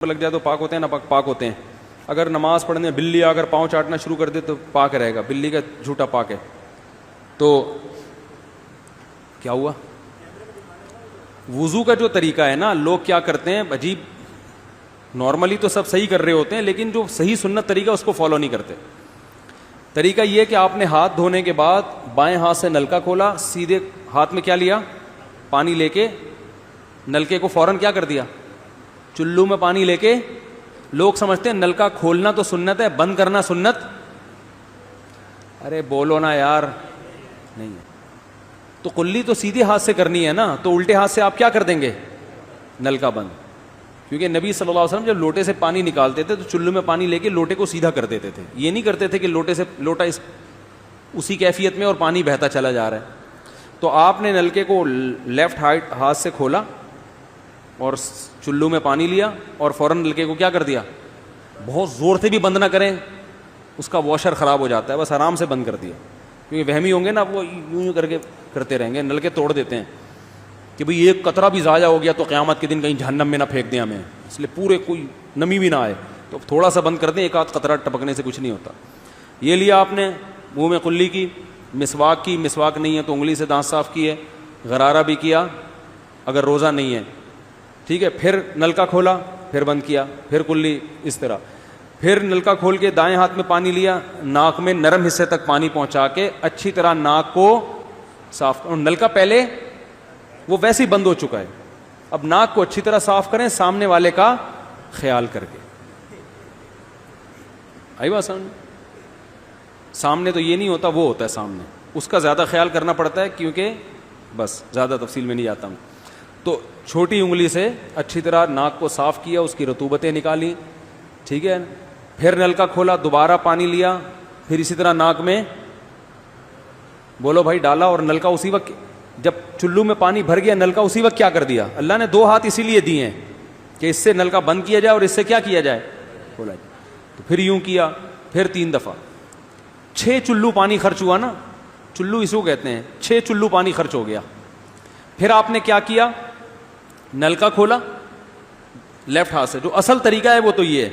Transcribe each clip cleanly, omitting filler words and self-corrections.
لگ جائے تو پاک ہوتے ہیں، نہ پاک ہوتے ہیں. اگر نماز پڑھنے بلی اگر پاؤں چاٹنا شروع کر دے تو پاک رہے گا، بلی کا جھوٹا پاک ہے. تو کیا ہوا؟ وضو کا جو طریقہ ہے نا، لوگ کیا کرتے ہیں عجیب، نارملی تو سب صحیح کر رہے ہوتے ہیں لیکن جو صحیح سنت طریقہ اس کو فالو نہیں کرتے. طریقہ یہ کہ آپ نے ہاتھ دھونے کے بعد بائیں ہاتھ سے نلکا کھولا، سیدھے ہاتھ میں کیا لیا؟ پانی لے کے نلکے کو فوراً کیا کر دیا؟ چلو میں پانی لے کے. لوگ سمجھتے ہیں نلکا کھولنا تو سنت ہے، بند کرنا سنت. ارے بولو نا یار، نہیں ہے. تو کلی تو سیدھے ہاتھ سے کرنی ہے نا، تو الٹے ہاتھ سے آپ کیا کر دیں گے؟ نلکا بند. کیونکہ نبی صلی اللہ علیہ وسلم جب لوٹے سے پانی نکالتے تھے تو چلو میں پانی لے کے لوٹے کو سیدھا کر دیتے تھے. یہ نہیں کرتے تھے کہ لوٹے سے لوٹا اسی کیفیت میں اور پانی بہتا چلا جا رہا ہے. تو آپ نے نلکے کو لیفٹ ہاتھ سے کھولا اور چلو میں پانی لیا اور فوراً نلکے کو کیا کر دیا؟ بہت زور سے بھی بند نہ کریں، اس کا واشر خراب ہو جاتا ہے، بس آرام سے بند کر دیا. کیونکہ وہمی ہوں گے نا، وہ یوں کر کے کرتے رہیں گے، نلکے توڑ دیتے ہیں کہ بھئی ایک قطرہ بھی ضائع ہو گیا تو قیامت کے دن کہیں جہنم میں نہ پھینک دیں ہمیں، اس لیے پورے کوئی نمی بھی نہ آئے. تو تھوڑا سا بند کر دیں، ایک آدھ قطرہ ٹپکنے سے کچھ نہیں ہوتا. یہ لیا آپ نے، منہ میں کلی کی، مسواک کی، مسواک نہیں ہے تو انگلی سے دانت صاف کیے، غرارہ بھی کیا اگر روزہ نہیں ہے، ٹھیک ہے. پھر نلکا کھولا، پھر بند کیا، پھر کلی، اس طرح. پھر نلکا کھول کے دائیں ہاتھ میں پانی لیا، ناک میں نرم حصے تک پانی پہنچا کے اچھی طرح ناک کو صاف. اور نلکا پہلے وہ ویسے ہی بند ہو چکا ہے، اب ناک کو اچھی طرح صاف کریں سامنے والے کا خیال کر کے. آئی بات سمجھ؟ سامنے تو یہ نہیں ہوتا، وہ ہوتا ہے سامنے، اس کا زیادہ خیال کرنا پڑتا ہے کیونکہ بس زیادہ تفصیل میں نہیں جاتا ہوں. تو چھوٹی انگلی سے اچھی طرح ناک کو صاف کیا، اس کی رطوبتیں نکالی، ٹھیک ہے. پھر نلکا کھولا، دوبارہ پانی لیا، پھر اسی طرح ناک میں بولو بھائی ڈالا، اور نلکا اسی وقت جب چلو میں پانی بھر گیا نلکا اسی وقت کیا کر دیا. اللہ نے دو ہاتھ اسی لیے دیے ہیں کہ اس سے نلکا بند کیا جائے اور اس سے کیا کیا جائے؟ کھولا جائے. تو پھر یوں کیا، پھر 3 دفعہ. 6 چلو پانی خرچ ہوا نا، چلو اس کو کہتے ہیں، 6 چلو پانی خرچ ہو گیا. پھر آپ نے کیا کیا؟ نلکا کھولا لیفٹ ہاتھ سے. جو اصل طریقہ ہے وہ تو یہ ہے،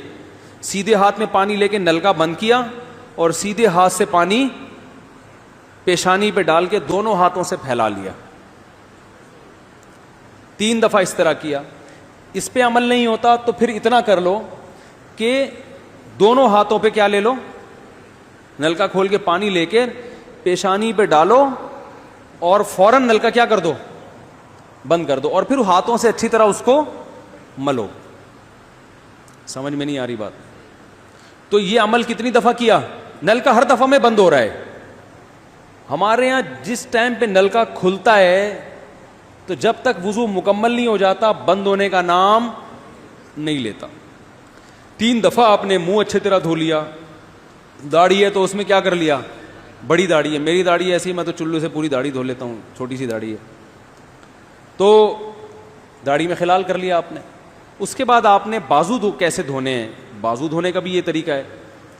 سیدھے ہاتھ میں پانی لے کے نلکا بند کیا اور سیدھے ہاتھ سے پانی پیشانی پہ ڈال کے دونوں ہاتھوں سے پھیلا لیا. 3 دفعہ اس طرح کیا. اس پہ عمل نہیں ہوتا تو پھر اتنا کر لو کہ دونوں ہاتھوں پہ کیا لے لو؟ نلکا کھول کے پانی لے کے پیشانی پہ ڈالو اور فوراً نلکا کیا کر دو؟ بند کر دو، اور پھر ہاتھوں سے اچھی طرح اس کو ملو. سمجھ میں نہیں آ رہی بات؟ تو یہ عمل کتنی دفعہ کیا؟ نلکا ہر دفعہ میں بند ہو رہا ہے. ہمارے یہاں جس ٹائم پہ نلکا کھلتا ہے تو جب تک وضو مکمل نہیں ہو جاتا بند ہونے کا نام نہیں لیتا. 3 دفعہ آپ نے منہ اچھی طرح دھو لیا. داڑھی ہے تو اس میں کیا کر لیا؟ بڑی داڑھی ہے، میری داڑھی ایسی، میں تو چلو سے پوری داڑھی دھو لیتا ہوں، چھوٹی سی داڑھی ہے تو داڑھی میں خلال کر لیا آپ نے. اس کے بعد آپ نے بازو کیسے دھونے ہیں؟ بازو دھونے کا بھی یہ طریقہ ہے.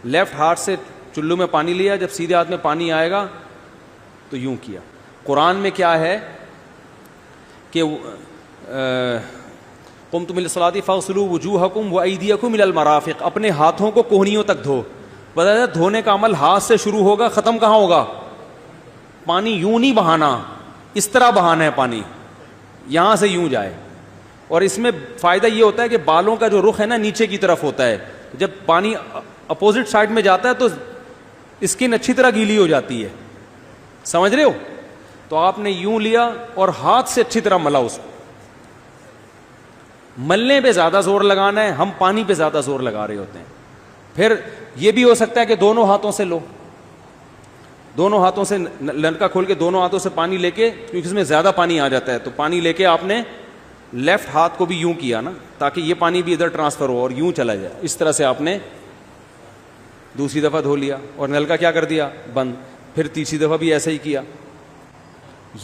لیفٹ ہاتھ سے چلو میں پانی لیا، جب سیدھے ہاتھ میں پانی آئے گا تو یوں کیا. قرآن میں کیا ہے کہ قمتم للصلاۃ فاغسلوا وجوہکم وایدیکم الی المرافق، اپنے ہاتھوں کو کوہنیوں تک دھو. پتہ ہے دھونے کا عمل ہاتھ سے شروع ہوگا، ختم کہاں ہوگا؟ پانی یوں نہیں بہانا، اس طرح بہانا ہے پانی، یہاں سے یوں جائے. اور اس میں فائدہ یہ ہوتا ہے کہ بالوں کا جو رخ ہے نا نیچے کی طرف ہوتا ہے، جب پانی اپوزٹ سائڈ میں جاتا ہے تو اسکن اچھی طرح گیلی ہو جاتی ہے. سمجھ رہے ہو؟ تو آپ نے یوں لیا اور ہاتھ سے اچھی طرح ملا. اس کو ملنے پہ زیادہ زور لگانا ہے، ہم پانی پہ زیادہ زور لگا رہے ہوتے ہیں. پھر یہ بھی ہو سکتا ہے کہ دونوں ہاتھوں سے لو، دونوں ہاتھوں سے نلکا کھول کے دونوں ہاتھوں سے پانی لے کے، کیونکہ اس میں زیادہ پانی آ جاتا ہے، تو پانی لے کے آپ نے لیفٹ ہاتھ کو بھی یوں کیا نا تاکہ یہ پانی بھی ادھر ٹرانسفر ہو اور یوں چلا جائے. اس طرح سے آپ نے دوسری دفعہ دھو لیا اور نلکا کیا کر دیا؟ بند. پھر تیسری دفعہ بھی ایسا ہی کیا.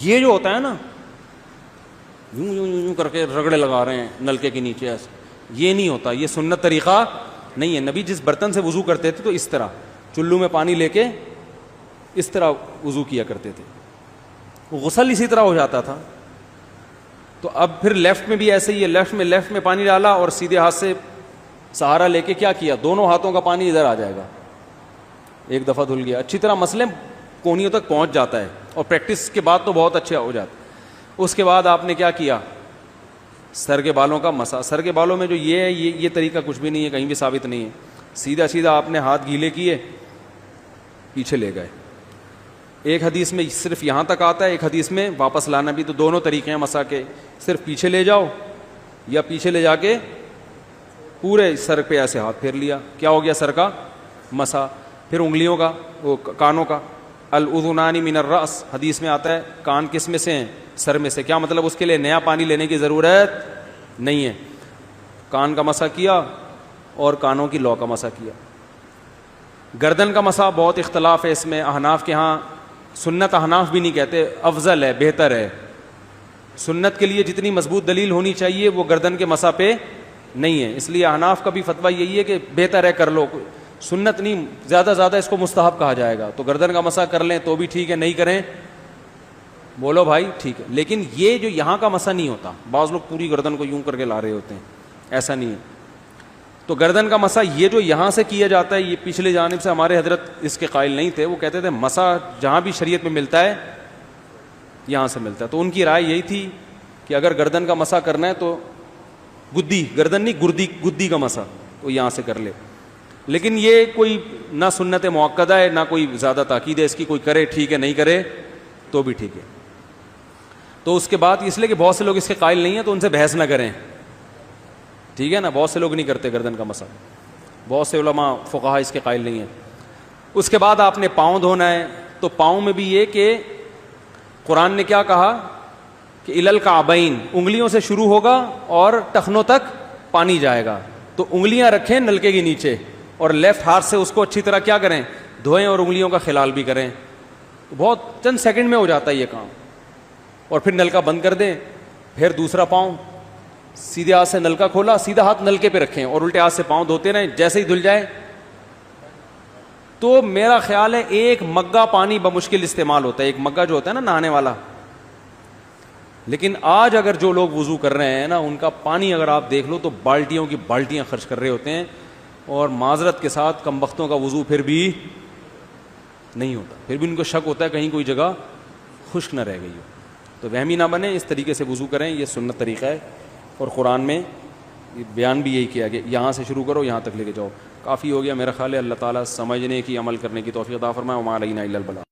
یہ جو ہوتا ہے نا یوں یوں یوں کر کے رگڑے لگا رہے ہیں نلکے کے نیچے ایسے، یہ نہیں ہوتا، یہ سنت طریقہ نہیں ہے. نبی جس برتن سے وضو کرتے تھے تو اس طرح چلو میں پانی لے کے اس طرح وضو کیا کرتے تھے. غسل اسی طرح ہو جاتا تھا. تو اب پھر لیفٹ میں بھی ایسے ہی ہے، لیفٹ میں پانی ڈالا اور سیدھے ہاتھ سے سہارا لے کے کیا کیا, دونوں ہاتھوں کا پانی ادھر آ جائے گا, ایک دفعہ دھل گیا, اچھی طرح مسئلے کونیوں تک پہنچ جاتا ہے, اور پریکٹس کے بعد تو بہت اچھا ہو جاتا ہے. اس کے بعد آپ نے کیا کیا, سر کے بالوں کا مسا. سر کے بالوں میں جو یہ ہے, یہ طریقہ کچھ بھی نہیں ہے, کہیں بھی ثابت نہیں ہے. سیدھا سیدھا آپ نے ہاتھ گیلے کیے, پیچھے لے گئے. ایک حدیث میں صرف یہاں تک آتا ہے, ایک حدیث میں واپس لانا بھی, تو دونوں طریقے ہیں مسا کے, صرف پیچھے لے جاؤ یا پیچھے لے جا کے پورے سر پہ ایسے ہاتھ پھیر لیا, کیا ہو گیا سر کا مسا. پھر انگلیوں کا, وہ کانوں کا, الاذنان من الراس, حدیث میں آتا ہے کان کس میں سے ہیں, سر میں سے. کیا مطلب, اس کے لیے نیا پانی لینے کی ضرورت نہیں ہے. کان کا مسا کیا اور کانوں کی لو کا مسا کیا. گردن کا مسا بہت اختلاف ہے اس میں, احناف کے ہاں سنت, احناف بھی نہیں کہتے, افضل ہے, بہتر ہے. سنت کے لیے جتنی مضبوط دلیل ہونی چاہیے وہ گردن کے مسا پہ نہیں ہے, اس لیے احناف کا بھی فتویٰ یہی ہے کہ بہتر ہے کر لو, سنت نہیں, زیادہ زیادہ اس کو مستحب کہا جائے گا. تو گردن کا مسا کر لیں تو بھی ٹھیک ہے, نہیں کریں بولو بھائی ٹھیک ہے. لیکن یہ جو یہاں کا مسا نہیں ہوتا, بعض لوگ پوری گردن کو یوں کر کے لا رہے ہوتے ہیں, ایسا نہیں ہے. تو گردن کا مسا یہ جو یہاں سے کیا جاتا ہے, یہ پچھلے جانب سے ہمارے حضرت اس کے قائل نہیں تھے, وہ کہتے تھے مسا جہاں بھی شریعت میں ملتا ہے یہاں سے ملتا ہے. تو ان کی رائے یہی تھی کہ اگر گردن کا مسا کرنا ہے تو گدی, گردن نہیں گدی کا مسا, تو یہاں سے کر لے. لیکن یہ کوئی نہ سنت موقدہ ہے نہ کوئی زیادہ تاکید ہے اس کی, کوئی کرے ٹھیک ہے, نہیں کرے تو بھی ٹھیک ہے. تو اس کے بعد اس لیے کہ بہت سے لوگ اس کے قائل نہیں ہیں تو ان سے بحث نہ کریں, ٹھیک ہے نا. بہت سے لوگ نہیں کرتے گردن کا مسا, بہت سے علماء فقہا اس کے قائل نہیں ہیں. اس کے بعد آپ نے پاؤں دھونا ہے, تو پاؤں میں بھی یہ کہ قرآن نے کیا کہا کہ الل کعبین, انگلیوں سے شروع ہوگا اور ٹخنوں تک پانی جائے گا. تو انگلیاں رکھیں نلکے کے نیچے اور لیفٹ ہاتھ سے اس کو اچھی طرح کیا کریں, دھوئیں, اور انگلیوں کا خلال بھی کریں. بہت چند سیکنڈ میں ہو جاتا ہے یہ کام. اور پھر نلکا بند کر دیں. پھر دوسرا پاؤں, سیدھے ہاتھ سے نلکا کھولا, سیدھا ہاتھ نلکے پہ رکھیں اور الٹے ہاتھ سے پاؤں دھوتے رہیں, جیسے ہی دھل جائے. تو میرا خیال ہے ایک مگا پانی بمشکل استعمال ہوتا ہے, ایک مگا جو ہوتا ہے نا نہانے والا. لیکن آج اگر جو لوگ وضو کر رہے ہیں نا, ان کا پانی اگر آپ دیکھ لو تو بالٹیوں کی بالٹیاں خرچ کر رہے ہوتے ہیں, اور معذرت کے ساتھ کم بختوں کا وضو پھر بھی نہیں ہوتا, پھر بھی ان کو شک ہوتا ہے کہیں کوئی جگہ خشک نہ رہ گئی ہو. تو وہمی نہ بنے, اس طریقے سے وضو کریں, یہ سنت طریقہ ہے. اور قرآن میں بیان بھی یہی کیا کہ یہاں سے شروع کرو یہاں تک لے کے جاؤ. کافی ہو گیا میرا خیال ہے. اللہ تعالیٰ سمجھنے کی, عمل کرنے کی توفیق عطا فرمائے. وما علینا الا البلاغ.